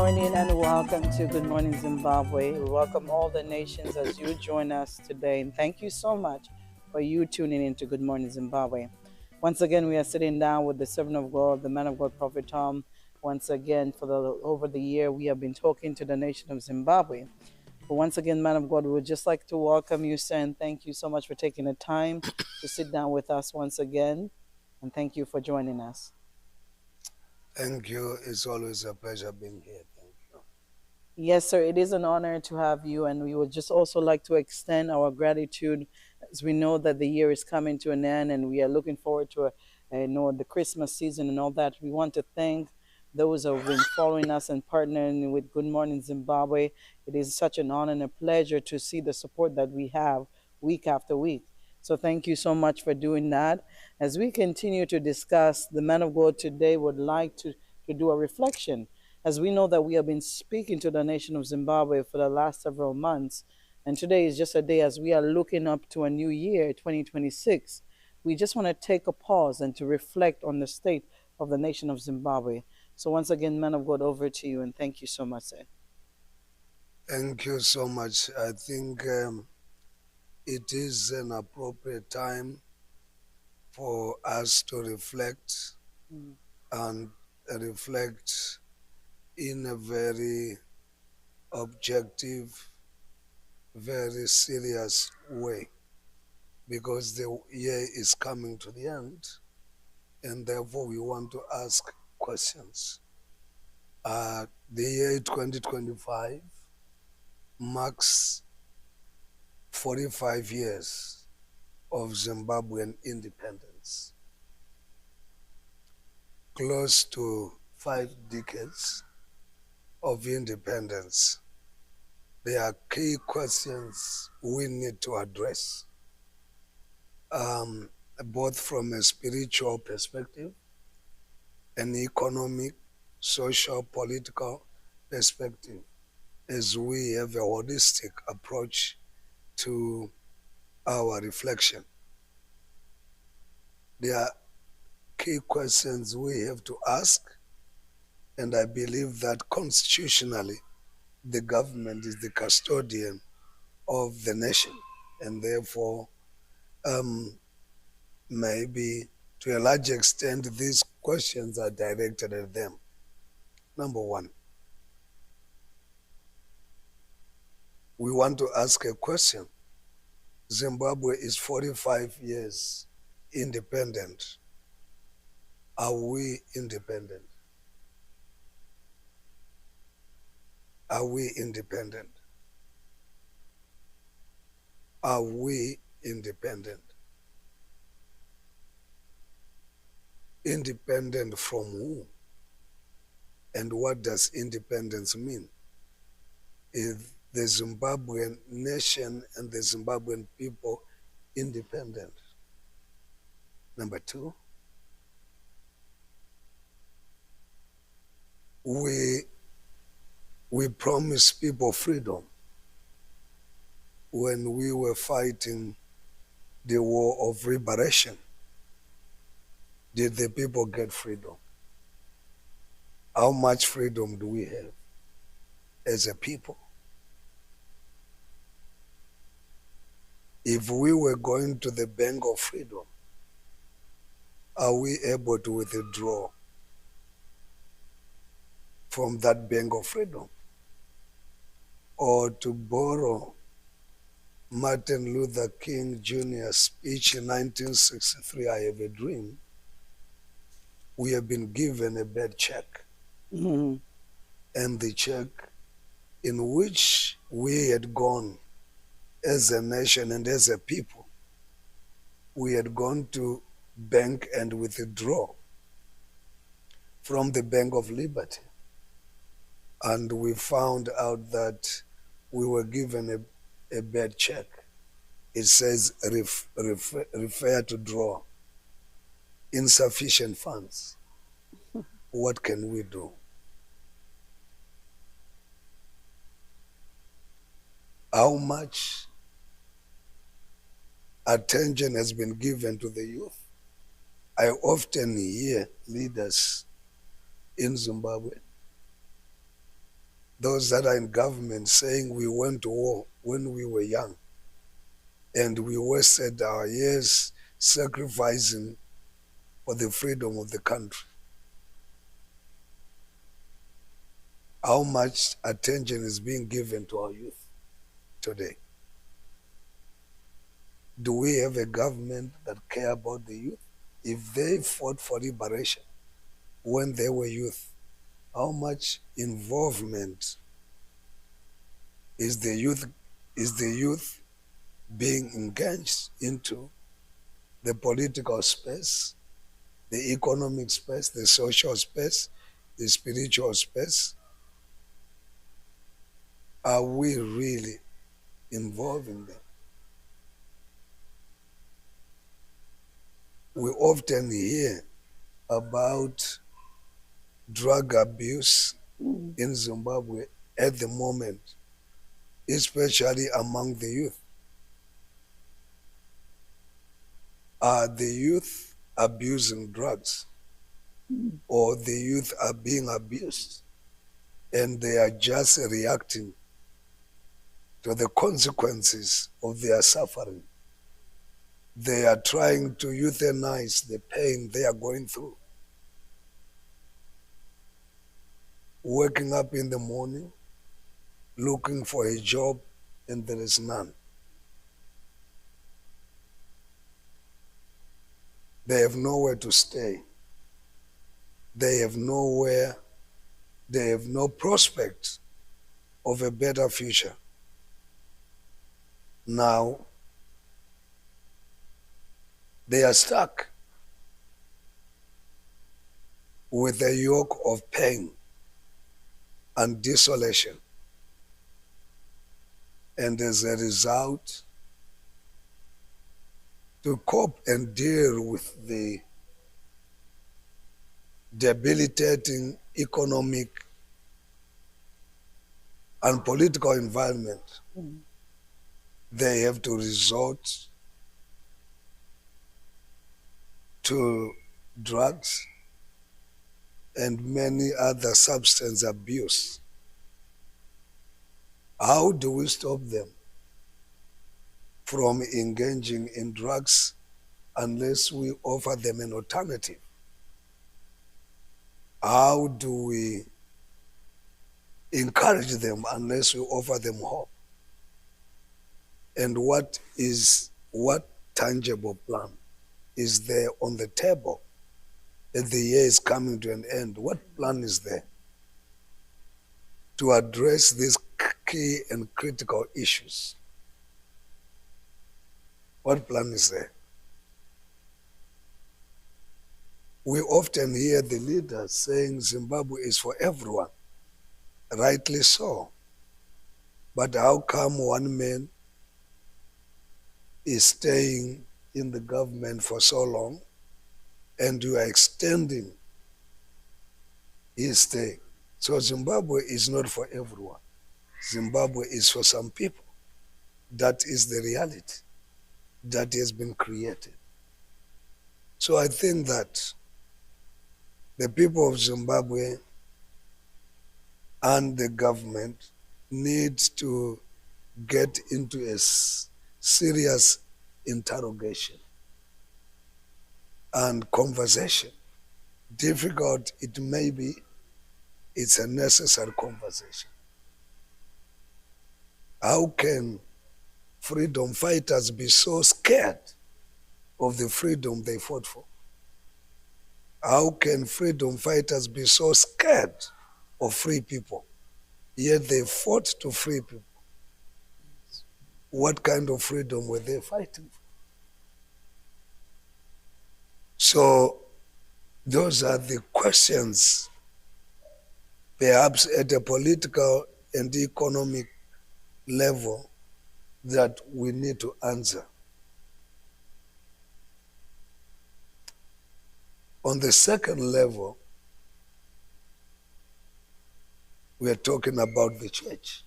morning and welcome to Good Morning Zimbabwe. We welcome all the nations as you join us today. And thank you so much for you tuning into Good Morning Zimbabwe. Once again, we are sitting down with the servant of God, the man of God, Prophet Tom. Once again, over the year, we have been talking to the nation of Zimbabwe. But once again, man of God, we would just like to welcome you, sir, and thank you so much for taking the time to sit down with us once again. And thank you for joining us. Thank you. It's always a pleasure being here. Thank you. Yes, sir. It is an honor to have you, and we would just also like to extend our gratitude as we know that the year is coming to an end, and we are looking forward to the Christmas season and all that. We want to thank those who have been following us and partnering with Good Morning Zimbabwe. It is such an honor and a pleasure to see the support that we have week after week. So thank you so much for doing that. As we continue to discuss, the man of God today would like to do a reflection, as we know that we have been speaking to the nation of Zimbabwe for the last several months. And today is just a day as we are looking up to a new year, 2026. We just want to take a pause and to reflect on the state of the nation of Zimbabwe. So once again, man of God, over to you, and thank you so much, sir. Thank you so much. I think it is an appropriate time for us to reflect and reflect in a very objective, very serious way, because the year is coming to the end, and therefore we want to ask questions. The year 2025 marks 45 years of Zimbabwean independence, close to 5 decades of independence. There are key questions we need to address, both from a spiritual perspective, an economic, social, political perspective, as we have a holistic approach to our reflection. There are key questions we have to ask, and I believe that constitutionally the government is the custodian of the nation, and therefore maybe to a large extent these questions are directed at them. Number one, we want to ask a question. Zimbabwe is 45 years independent. Are we independent? Are we independent? Are we independent? Independent from who? And what does independence mean? Is the Zimbabwean nation and the Zimbabwean people independent? Number two, we promise people freedom when we were fighting the war of liberation. Did the people get freedom? How much freedom do we have as a people? If we were going to the bank of freedom, are we able to withdraw from that bank of freedom? Or to borrow Martin Luther King Jr.'s speech in 1963, I have a dream, we have been given a bad check. Mm-hmm. And the check in which we had gone as a nation and as a people, we had gone to bank and withdraw from the Bank of Liberty. And we found out that we were given a bad check. It says refer to draw, insufficient funds. What can we do? How much attention has been given to the youth? I often hear leaders in Zimbabwe those that are in government saying we went to war when we were young and we wasted our years sacrificing for the freedom of the country. How much attention is being given to our youth today? Do we have a government that care about the youth? If they fought for liberation when they were youth, how much involvement is the youth being engaged into the political space, the economic space, the social space, the spiritual space? Are we really involving them? We often hear about drug abuse in Zimbabwe at the moment, especially among the youth. Are the youth abusing drugs, or the youth are being abused and they are just reacting to the consequences of their suffering? They are trying to euthanize the pain they are going through. Waking up in the morning, looking for a job, and there is none. They have nowhere to stay. They have nowhere, they have no prospect of a better future. Now, they are stuck with a yoke of pain and desolation. And as a result, to cope and deal with the debilitating economic and political environment, they have to resort to drugs and many other substance abuse. How do we stop them from engaging in drugs unless we offer them an alternative? How do we encourage them unless we offer them hope? And what tangible plan is there on the table that the year is coming to an end? What plan is there to address these key and critical issues? What plan is there? We often hear the leaders saying Zimbabwe is for everyone. Rightly so. But how come one man is staying in the government for so long and you are extending his stay? So Zimbabwe is not for everyone. Zimbabwe is for some people. That is the reality that has been created. So I think that the people of Zimbabwe and the government need to get into a serious interrogation and conversation. Difficult it may be, it's a necessary conversation. How can freedom fighters be so scared of the freedom they fought for? How can freedom fighters be so scared of free people, yet they fought to free people? What kind of freedom were they fighting for? So those are the questions, perhaps at a political and economic level, that we need to answer. On the second level, we are talking about the church.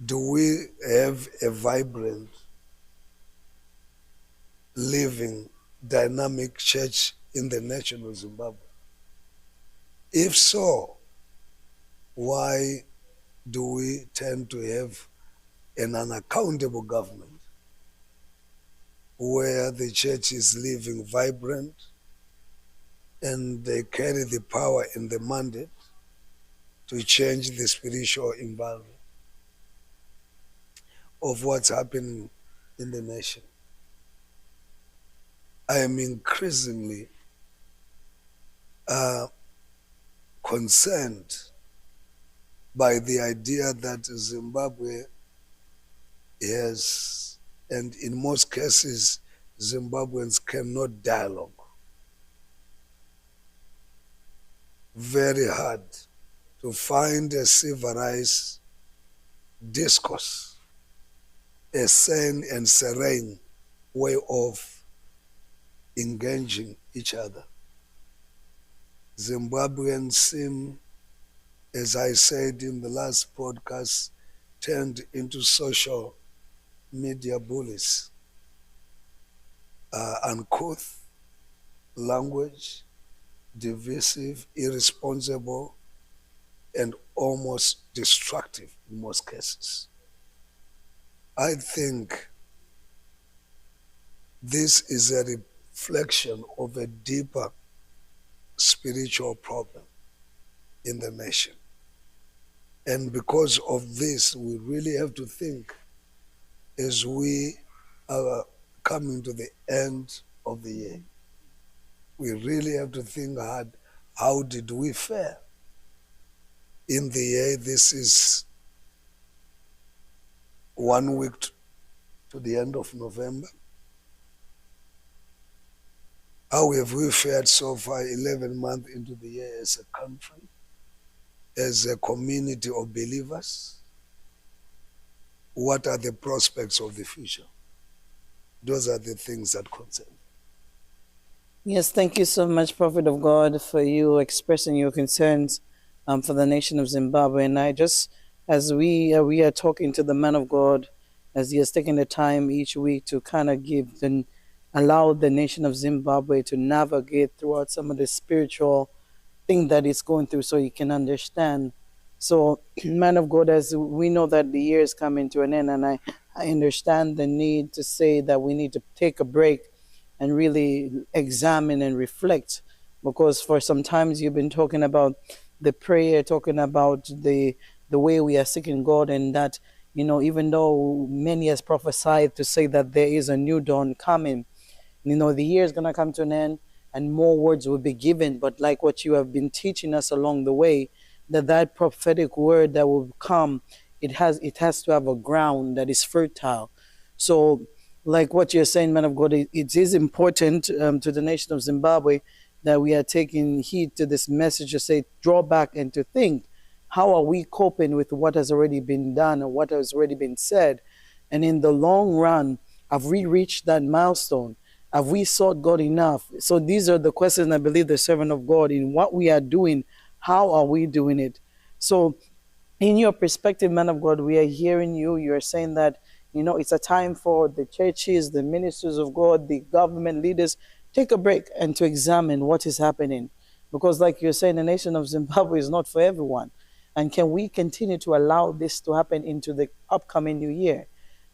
Do we have a vibrant, living, dynamic church in the nation of Zimbabwe? If so, Why do we tend to have an unaccountable government where the church is living vibrant and they carry the power and the mandate to change the spiritual environment of what's happening in the nation? I am increasingly uh, concerned by the idea that Zimbabwe has, and in most cases, Zimbabweans cannot dialogue. Very hard to find a civilized discourse, a sane and serene way of engaging each other. Zimbabweans seem, as I said in the last podcast, turned into social media bullies, uncouth language, divisive, irresponsible, and almost destructive in most cases. I think this is a reflection of a deeper spiritual problem in the nation. And because of this, we really have to think as we are coming to the end of the year. We really have to think hard, how did we fare in the year? This is 1 week to the end of November. How have we fared so far, 11 months into the year, as a country, as a community of believers? What are the prospects of the future? Those are the things that concern me. Yes, thank you so much, Prophet of God, for you expressing your concerns for the nation of Zimbabwe. And I just, as we are talking to the man of God, as he has taken the time each week to kind of give and allow the nation of Zimbabwe to navigate throughout some of the spiritual thing that it's going through, so you can understand. So, man of God, as we know that the year is coming to an end, and I understand the need to say that we need to take a break and really examine and reflect, because for some times you've been talking about the prayer, talking about the way we are seeking God, and that, even though many has prophesied to say that there is a new dawn coming, the year is going to come to an end and more words will be given. But like what you have been teaching us along the way, that prophetic word that will come, it has to have a ground that is fertile. So like what you're saying, man of God, it is important to the nation of Zimbabwe that we are taking heed to this message to say, draw back and to think, how are we coping with what has already been done or what has already been said? And in the long run, have we reached that milestone? Have we sought God enough? So these are the questions I believe the servant of God, in what we are doing, how are we doing it? So in your perspective, man of God, we are hearing you. You're saying that, it's a time for the churches, the ministers of God, the government leaders, take a break and to examine what is happening. Because like you're saying, the nation of Zimbabwe is not for everyone. And can we continue to allow this to happen into the upcoming new year?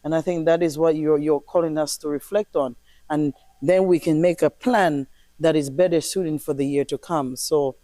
And I think that is what you're calling us to reflect on. And then we can make a plan that is better suited for the year to come. So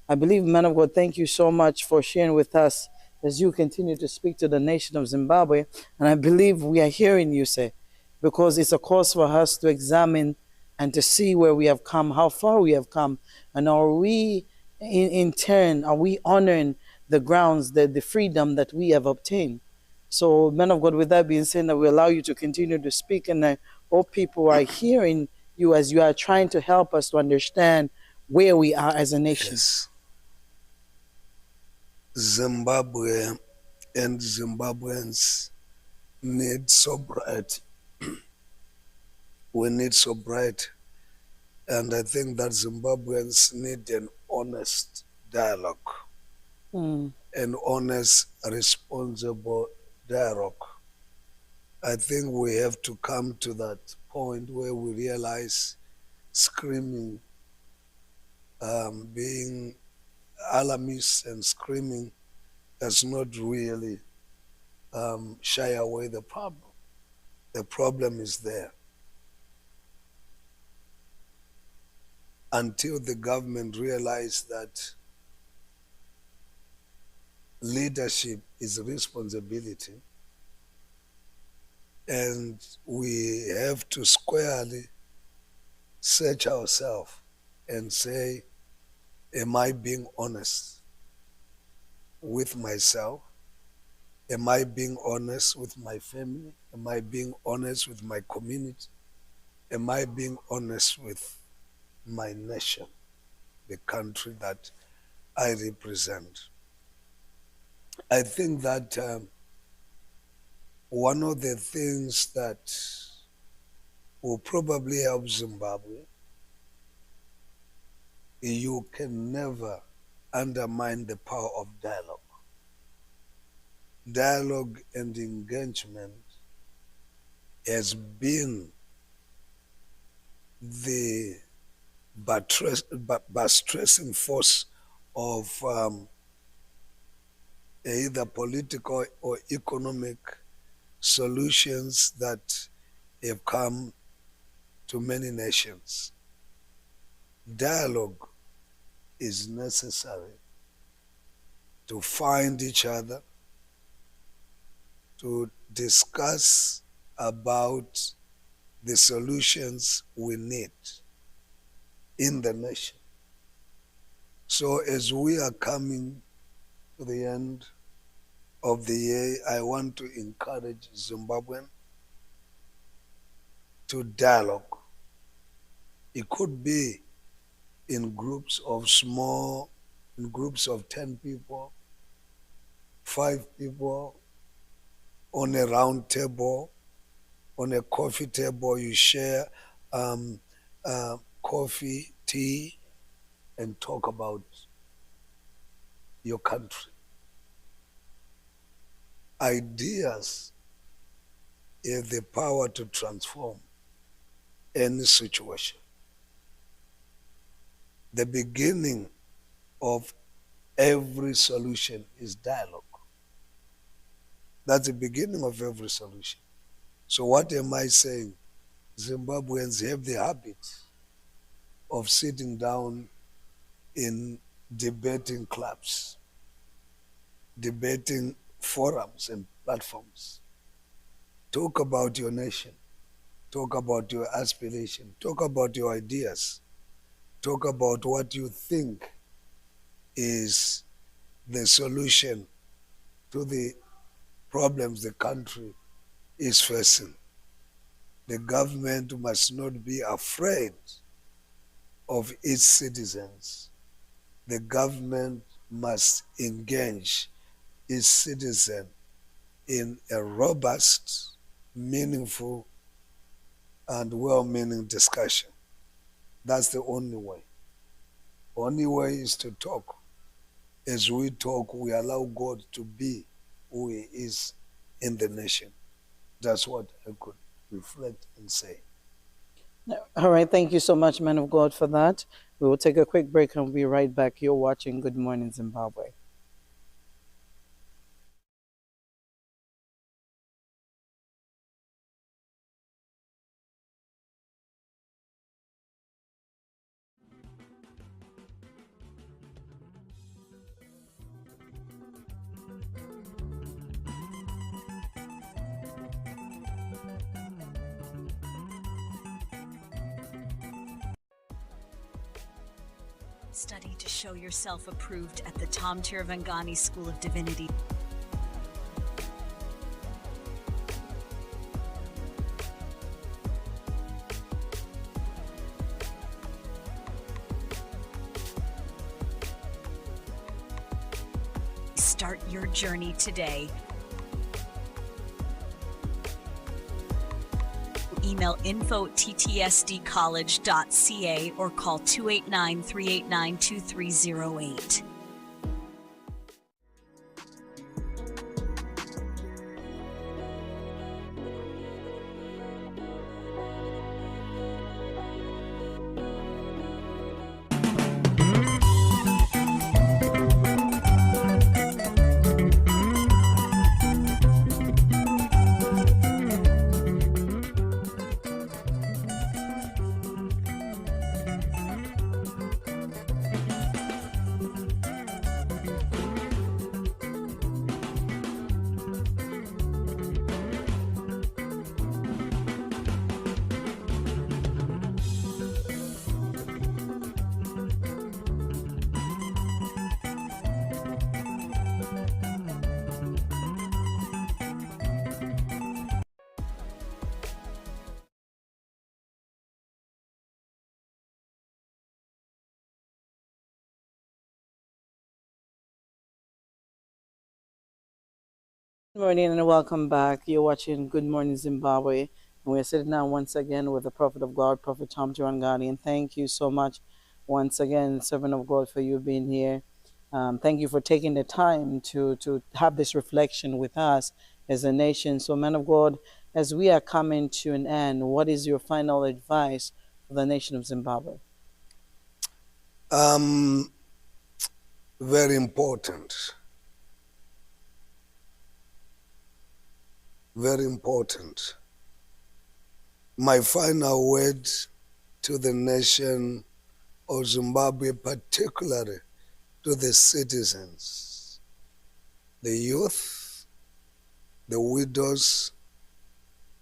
I believe, man of God, thank you so much for sharing with us as you continue to speak to the nation of Zimbabwe. And I believe we are hearing you say, because it's a cause for us to examine and to see where we have come, how far we have come, and are we, in turn, are we honoring the grounds, the freedom that we have obtained? So, man of God, with that being said, I will allow you to continue to speak, and I hope people are hearing you as you are trying to help us to understand where we are as a nation. Yes. Zimbabwe and Zimbabweans need sobriety. We need sobriety. And I think that Zimbabweans need an honest dialogue, Mm. an honest, responsible dialogue. I think we have to come to that point where we realize screaming, being alarmist and screaming does not really shy away the problem. The problem is there. Until the government realized that leadership is a responsibility, and we have to squarely search ourselves and say, am I being honest with myself? Am I being honest with my family? Am I being honest with my community? Am I being honest with my nation, the country that I represent? I think that one of the things that will probably help Zimbabwe, you can never undermine the power of dialogue. Dialogue and engagement has been the buttressing force of either political or economic solutions that have come to many nations. Dialogue is necessary to find each other, to discuss about the solutions we need in the nation. So as we are coming to the end of the year, I want to encourage Zimbabweans to dialogue. It could be in groups of 10 people, 5 people, on a round table, on a coffee table, you share coffee, tea, and talk about your country. Ideas have the power to transform any situation. The beginning of every solution is dialogue. That's the beginning of every solution. So what am I saying? Zimbabweans have the habit of sitting down in debating clubs, debating forums and platforms. Talk about your nation. Talk about your aspiration. Talk about your ideas. Talk about what you think is the solution to the problems the country is facing. The government must not be afraid of its citizens. The government must engage its citizen in a robust, meaningful, and well-meaning discussion. That's the only way. Only way is to talk. As we talk, we allow God to be who He is in the nation. That's what I could reflect and say. All right. Thank you so much, man of God, for that. We will take a quick break and we'll be right back. You're watching Good Morning Zimbabwe. Study to show yourself approved at the Tirivangani School of Divinity. Start your journey today. Email info@ttsdcollege.ca or call 289-389-2308. Good morning and welcome back. You're watching Good Morning Zimbabwe. And we're sitting down once again with the Prophet of God, Prophet Tom Tirivangani. And thank you so much once again, servant of God, for you being here. Thank you for taking the time to have this reflection with us as a nation. So, man of God, as we are coming to an end, what is your final advice for the nation of Zimbabwe? Um, very important. Very important. My final word to the nation of Zimbabwe, particularly to the citizens, the youth, the widows,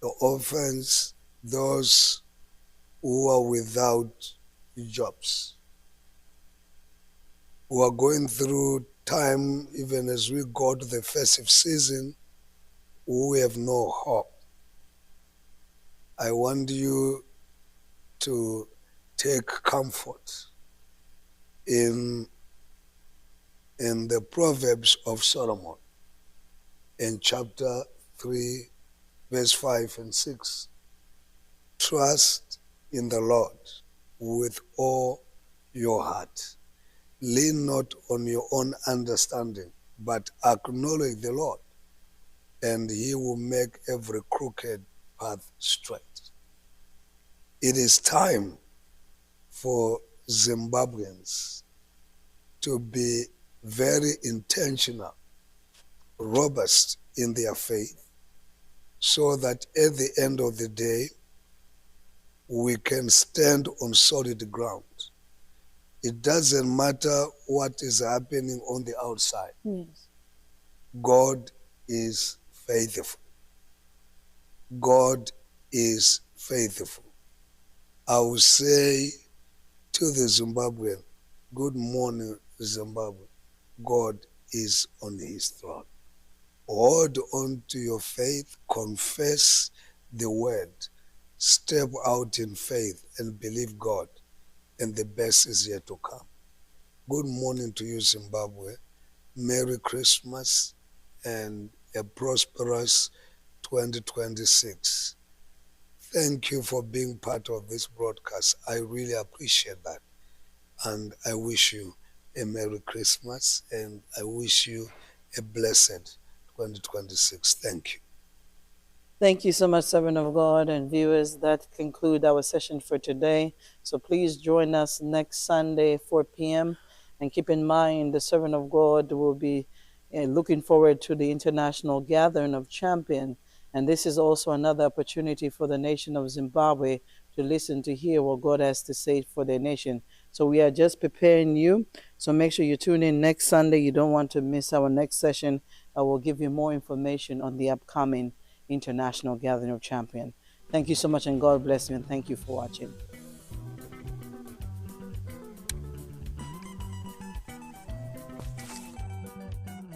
the orphans, those who are without jobs, who are going through time, even as we go to the festive season, who have no hope. I want you to take comfort in the Proverbs of Solomon in chapter 3, verse 5 and 6. Trust in the Lord with all your heart. Lean not on your own understanding, but acknowledge the Lord, and he will make every crooked path straight. It is time for Zimbabweans to be very intentional, robust in their faith, so that at the end of the day, we can stand on solid ground. It doesn't matter what is happening on the outside. Yes. God is faithful. God is faithful. I will say to the Zimbabwean, good morning, Zimbabwe. God is on his throne. Hold on to your faith, confess the word, step out in faith and believe God, and the best is yet to come. Good morning to you, Zimbabwe. Merry Christmas and a prosperous 2026. Thank you for being part of this broadcast. I really appreciate that. And I wish you a Merry Christmas and I wish you a blessed 2026. Thank you. Thank you so much, servant of God and viewers. That concludes our session for today. So please join us next Sunday, 4 p.m. And keep in mind, the servant of God will be looking forward to the international gathering of champions. And this is also another opportunity for the nation of Zimbabwe to listen to hear what God has to say for their nation. So we are just preparing you. So make sure you tune in next Sunday. You don't want to miss our next session. I will give you more information on the upcoming International Gathering of Champions. Thank you so much, and God bless you, and thank you for watching.